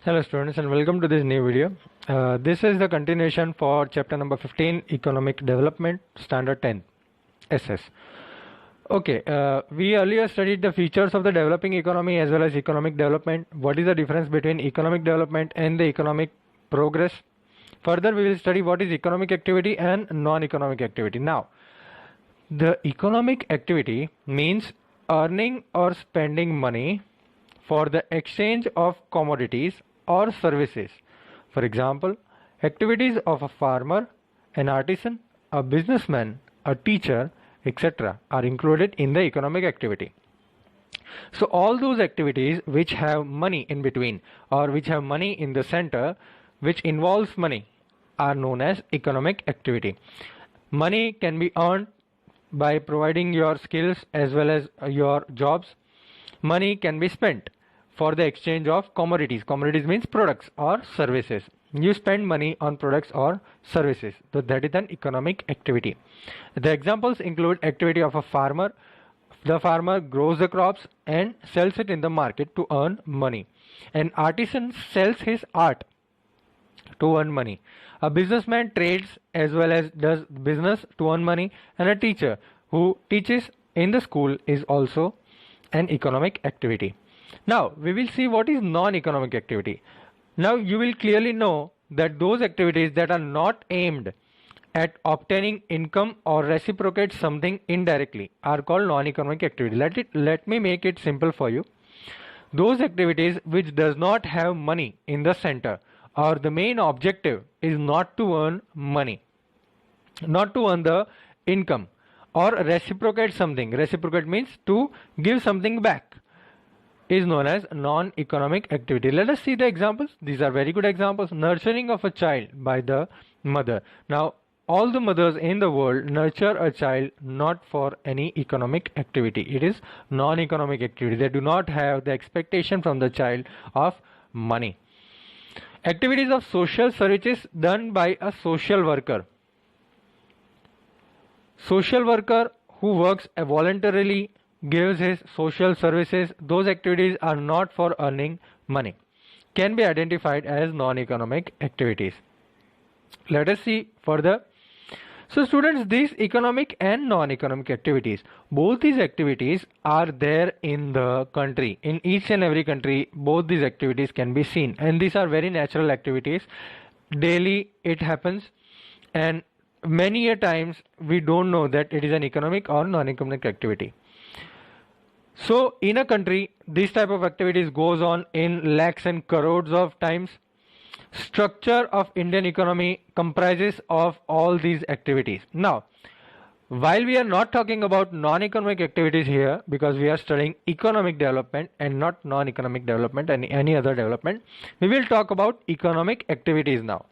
Hello students and welcome to this new video. This is the continuation for chapter number 15, Economic Development, Standard 10, SS. Okay, we earlier studied the features of the developing economy as well as economic development. What is the difference between economic development and the economic progress? Further, we will study what is economic activity and non-economic activity. Now, the economic activity means earning or spending money for the exchange of commodities or services. For example, activities of a farmer, an artisan, a businessman, a teacher, etc. are included in the economic activity. So all those activities which have money in between or which have money in the center, which involves money, are known as economic activity. Money can be earned by providing your skills as well as your jobs. Money can be spent for the exchange of commodities. Commodities means products or services. You spend money on products or services. So that is an economic activity. The examples include activity of a farmer. The farmer grows the crops and sells it in the market to earn money. An artisan sells his art to earn money. A businessman trades as well as does business to earn money. And a teacher who teaches in the school is also an economic activity. Now, we will see what is non-economic activity. Now, you will clearly know that those activities that are not aimed at obtaining income or reciprocate something indirectly are called non-economic activity. Let me make it simple for you. Those activities which does not have money in the center or the main objective is not to earn money, not to earn the income or reciprocate something. Reciprocate means to give something back, is known as non-economic activity. Let us see the examples. These are very good examples. Nurturing of a child by the mother. Now, all the mothers in the world nurture a child not for any economic activity. It is non-economic activity. They do not have the expectation from the child of money. Activities of social services done by a social worker. Social worker who works voluntarily, gives his social services. Those activities are not for earning money, can be identified as non-economic activities. Let us see further. So students, these economic and non-economic activities, both these activities are there in the country. In each and every country, both these activities can be seen, and these are very natural activities. Daily it happens, and many a times we don't know that it is an economic or non-economic activity. So in a country, this type of activities goes on in lakhs and crores of times. Structure of Indian economy comprises of all these activities. Now, while we are not talking about non-economic activities here, because we are studying economic development and not non-economic development and any other development, we will talk about economic activities now.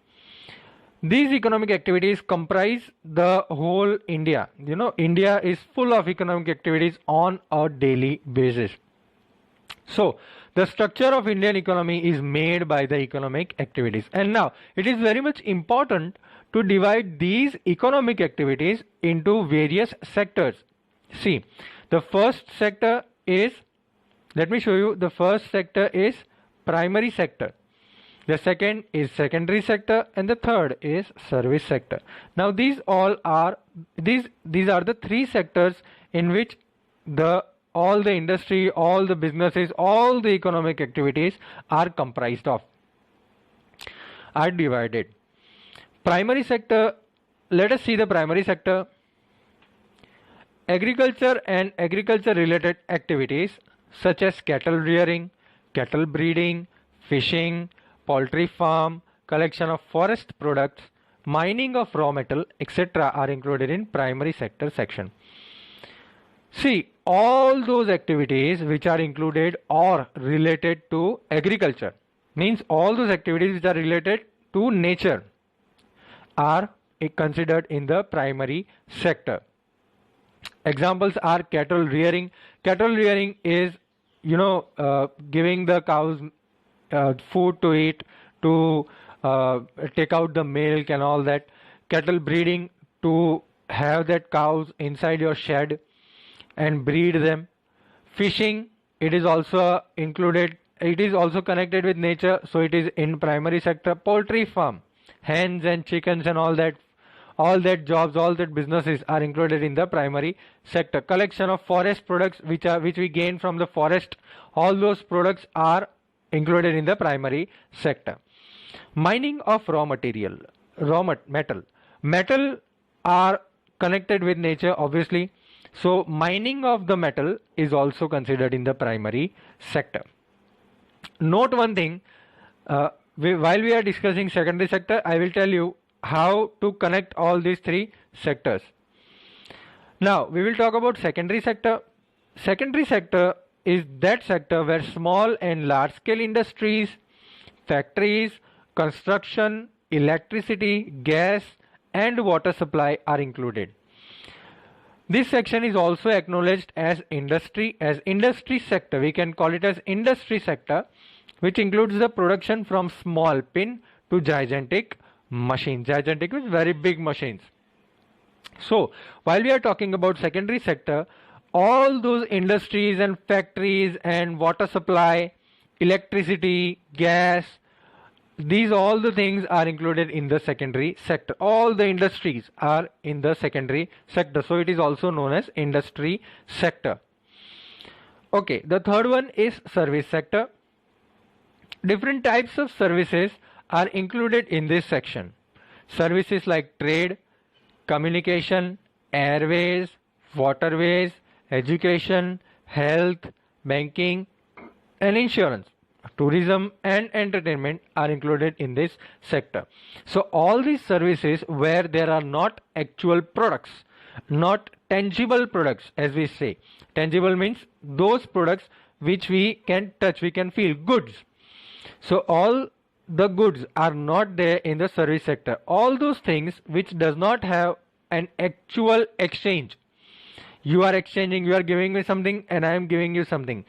These economic activities comprise the whole India. You know, India is full of economic activities on a daily basis. So, the structure of Indian economy is made by the economic activities. And now, it is very much important to divide these economic activities into various sectors. See, the first sector is, let me show you, the first sector is primary sector. The second is secondary sector, and the third is service sector. Now these are the three sectors in which all the industry, all the businesses, all the economic activities are comprised of, are divided. Primary sector, let us see the primary sector. Agriculture and agriculture related activities such as cattle rearing, cattle breeding, fishing, poultry farm, collection of forest products, mining of raw metal, etc. are included in primary sector section. See, all those activities which are included or related to agriculture, means all those activities which are related to nature, are considered in the primary sector. Examples are cattle rearing. Cattle rearing is giving the cows food to eat, to take out the milk and all that. Cattle breeding, to have that cows inside your shed and breed them. Fishing, it is also included, it is also connected with nature, so it is in primary sector. Poultry farm, hens and chickens and all that jobs, all that businesses are included in the primary sector. Collection of forest products which we gain from the forest, all those products are included in the primary sector. Mining of raw material, metal are connected with nature, obviously, so mining of the metal is also considered in the primary sector. Note one thing, while we are discussing secondary sector, I will tell you how to connect all these three sectors. Now we will talk about secondary sector. Secondary sector is that sector where small and large scale industries, factories, construction, electricity, gas and water supply are included. This section is also acknowledged as industry sector. We can call it as industry sector, which includes the production from small pin to gigantic machines. Gigantic means very big machines. So while we are talking about secondary sector, all those industries and factories and water supply, electricity, gas, these all the things are included in the secondary sector. All the industries are in the secondary sector, so it is also known as industry sector. Okay, the third one is service sector. Different types of services are included in this section. Services like trade, communication, airways, waterways, education, health, banking and insurance, tourism and entertainment are included in this sector. So all these services where there are not actual products, not tangible products, as we say. Tangible means those products which we can touch, we can feel, goods. So all the goods are not there in the service sector. All those things which does not have an actual exchange. You are exchanging, you are giving me something and I am giving you something,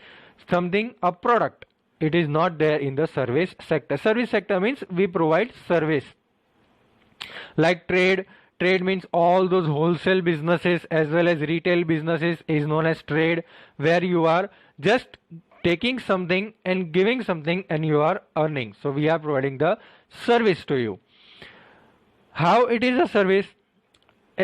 a product. It is not there in the service sector. Service sector means we provide service. Like trade means all those wholesale businesses as well as retail businesses is known as trade, where you are just taking something and giving something and you are earning. So we are providing the service to you. How it is a service?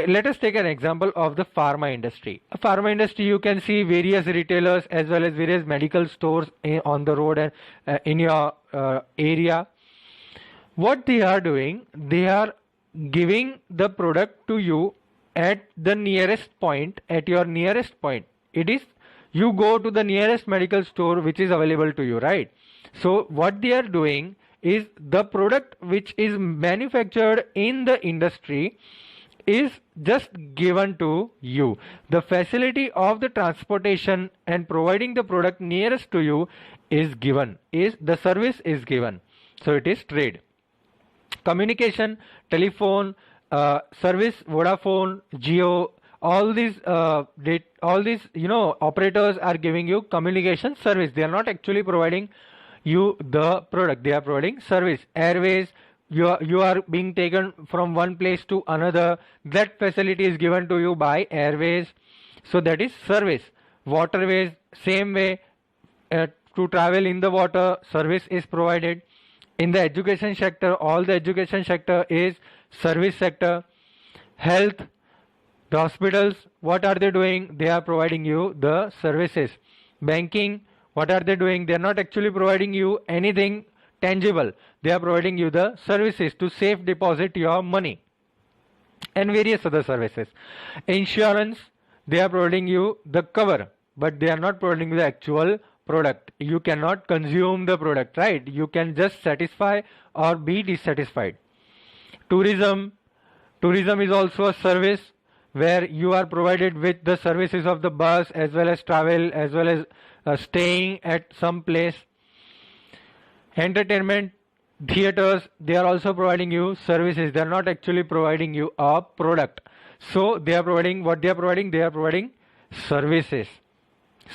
Let us take an example of the pharma industry. A pharma industry, you can see various retailers as well as various medical stores on the road and in your area. What they are doing, they are giving the product to you at the nearest point, at your nearest point. It is, you go to the nearest medical store which is available to you, right? So what they are doing is the product which is manufactured in the industry is just given to you. The facility of the transportation and providing the product nearest to you is given, is the service is given. So it is trade. Communication, telephone, service, Vodafone, Jio, all these operators are giving you communication service. They are not actually providing you the product, they are providing service. Airways, you are being taken from one place to another, that facility is given to you by airways, so that is service. Waterways, same way, to travel in the water, service is provided. In the education sector, all the education sector is service sector. Health, the hospitals, what are they doing? They are providing you the services. Banking, what are they doing? They are not actually providing you anything tangible. They are providing you the services to safe deposit your money and various other services. Insurance, they are providing you the cover, but they are not providing you the actual product. You cannot consume the product, right? You can just satisfy or be dissatisfied. Tourism is also a service where you are provided with the services of the bus as well as travel as well as staying at some place. Entertainment, theaters, they are also providing you services. They are not actually providing you a product. So they are providing, what they are providing? They are providing services.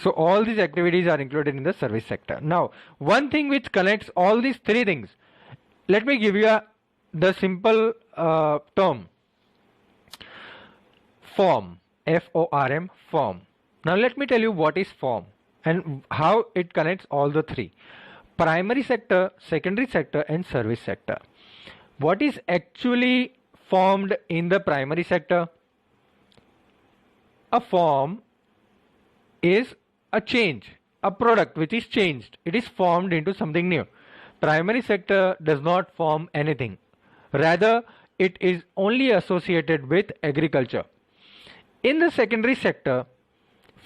So all these activities are included in the service sector. Now, one thing which connects all these three things, let me give you the simple term, form, F-O-R-M, form. Now let me tell you what is form and how it connects all the three: primary sector, secondary sector, and service sector. What is actually formed in the primary sector? A form is a change, a product which is changed. It is formed into something new. Primary sector does not form anything. Rather, it is only associated with agriculture. In the secondary sector,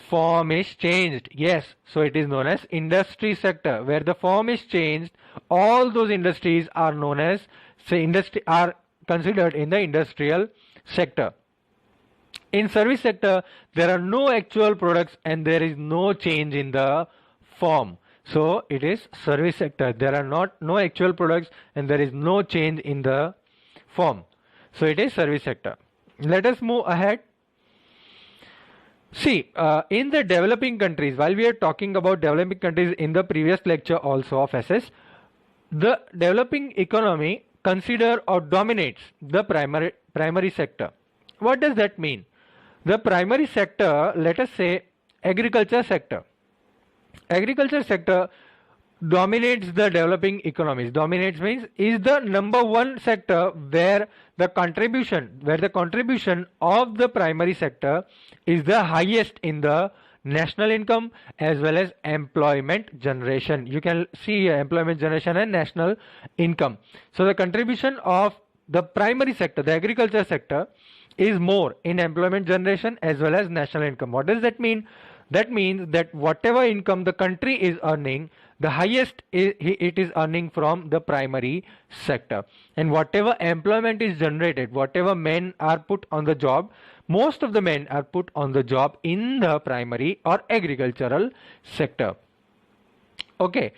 form is changed. Yes, so it is known as industry sector, where the form is changed. All those industries are known as, say, industry are considered in the industrial sector. In service sector, there are no actual products and there is no change in the form. So it is service sector. There are no actual products and there is no change in the form. So it is service sector. Let us move ahead. See, in the developing countries, while we are talking about developing countries in the previous lecture also of SS, the developing economy consider or dominates the primary sector. What does that mean? The primary sector, let us say agriculture sector. Agriculture sector dominates the developing economies. Dominates means is the number one sector where the contribution of the primary sector is the highest in the national income as well as employment generation. You can see employment generation and national income. So the contribution of the primary sector, the agriculture sector, is more in employment generation as well as national income. What does that mean? That means that whatever income the country is earning, the highest it is earning from the primary sector. And whatever employment is generated, whatever men are put on the job, most of the men are put on the job in the primary or agricultural sector. Okay.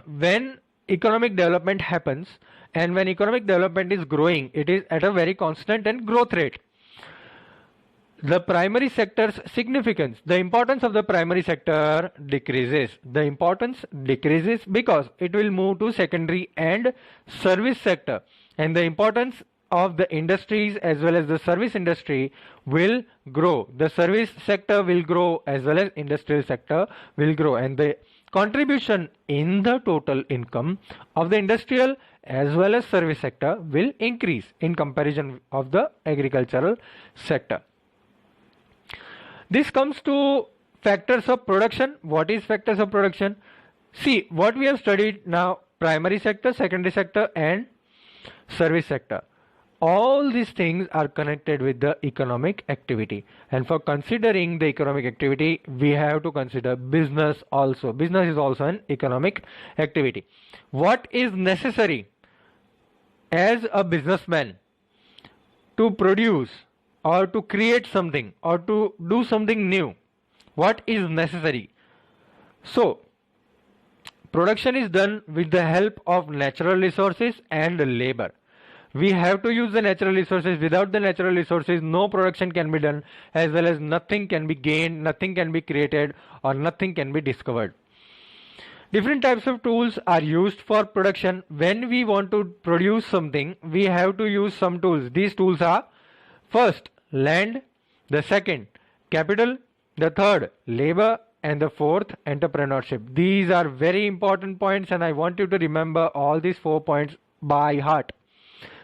When economic development happens and when economic development is growing, it is at a very constant and growth rate. The primary sector's significance, the importance of the primary sector decreases. The importance decreases because it will move to secondary and service sector, and the importance of the industries as well as the service industry will grow. The service sector will grow as well as industrial sector will grow, and the contribution in the total income of the industrial as well as service sector will increase in comparison of the agricultural sector. This comes to factors of production. What is factors of production? See, what we have studied now, primary sector, secondary sector and service sector. All these things are connected with the economic activity. And for considering the economic activity, we have to consider business also. Business is also an economic activity. What is necessary as a businessman to produce or to create something or to do something new? What is necessary? So, production is done with the help of natural resources and labor. We have to use the natural resources. Without the natural resources, no production can be done, as well as nothing can be gained, nothing can be created, or nothing can be discovered. Different types of tools are used for production. When we want to produce something, we have to use some tools. These tools are: first, land; the second, capital; the third, labor; and the fourth, entrepreneurship. These are very important points and I want you to remember all these 4 points by heart.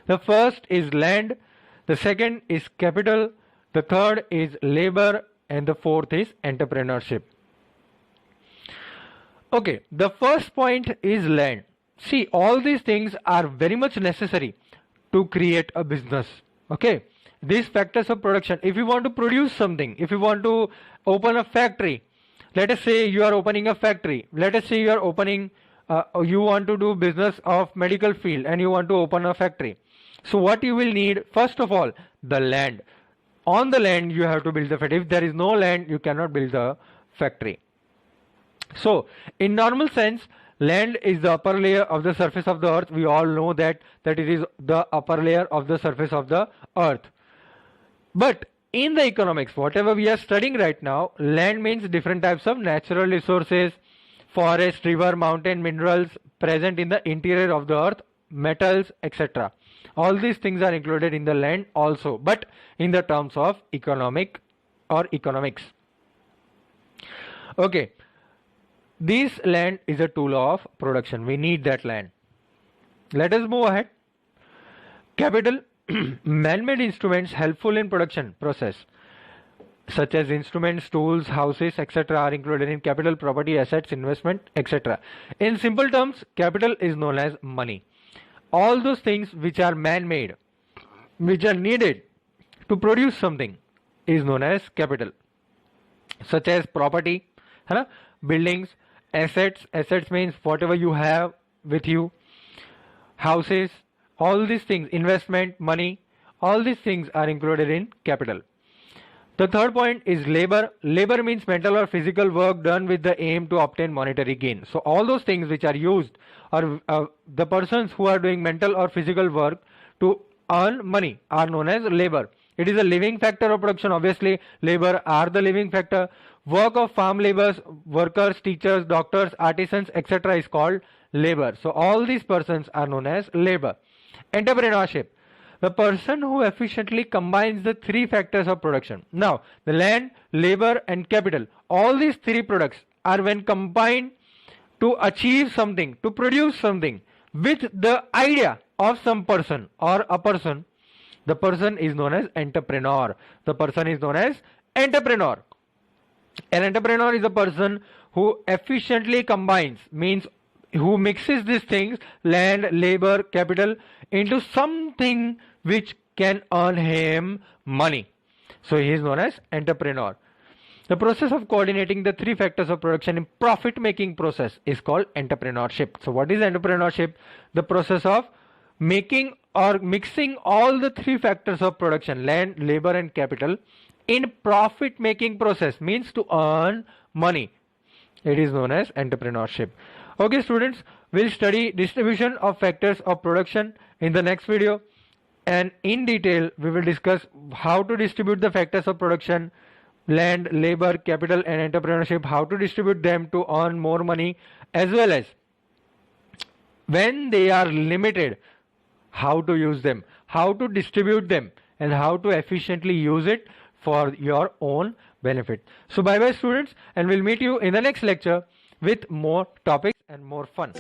The first is land, the second is capital, the third is labor, and the fourth is entrepreneurship. Okay, the first point is land. See, all these things are very much necessary to create a business. Okay, these factors of production. If you want to produce something, if you want to open a factory, let us say you are opening a factory. Let us say you are opening, you want to do business of medical field and you want to open a factory. So what you will need, first of all, the land. On the land you have to build the factory. If there is no land, you cannot build the factory. So in normal sense, land is the upper layer of the surface of the earth. We all know that it is the upper layer of the surface of the earth. But in the economics, whatever we are studying right now, land means different types of natural resources, forest, river, mountain, minerals present in the interior of the earth, metals, etc. All these things are included in the land also, but in the terms of economic or economics. Okay, this land is a tool of production. We need that land. Let us move ahead. Capital. Man-made instruments helpful in production process, such as instruments, tools, houses, etc. are included in capital, property, assets, investment, etc. In simple terms, capital is known as money. All those things which are man-made, which are needed to produce something, is known as capital, such as property, buildings, assets. Assets means whatever you have with you, houses, all these things, investment, money, all these things are included in capital. The third point is labor. Labor means mental or physical work done with the aim to obtain monetary gain. So all those things which are used, or the persons who are doing mental or physical work to earn money, are known as labor. It is a living factor of production. Obviously, labor are the living factor. Work of farm laborers, workers, teachers, doctors, artisans, etc. is called labor. So all these persons are known as labor. Entrepreneurship. The person who efficiently combines the three factors of production. Now, the land, labor and capital, all these three products are when combined to achieve something, to produce something with the idea of some person or a person. The person is known as entrepreneur. The person is known as entrepreneur. An entrepreneur is a person who efficiently combines, means who mixes these things, land, labor, capital, into something which can earn him money. So he is known as entrepreneur. The process of coordinating the three factors of production in profit making process is called entrepreneurship. So what is entrepreneurship? The process of making or mixing all the three factors of production, land, labor and capital, in profit making process, means to earn money. It is known as entrepreneurship. Okay students, we'll study distribution of factors of production in the next video, and in detail we will discuss how to distribute the factors of production, land, labor, capital and entrepreneurship, how to distribute them to earn more money, as well as when they are limited, how to use them, how to distribute them and how to efficiently use it for your own benefit. So bye bye students, and we'll meet you in the next lecture with more topics and more fun.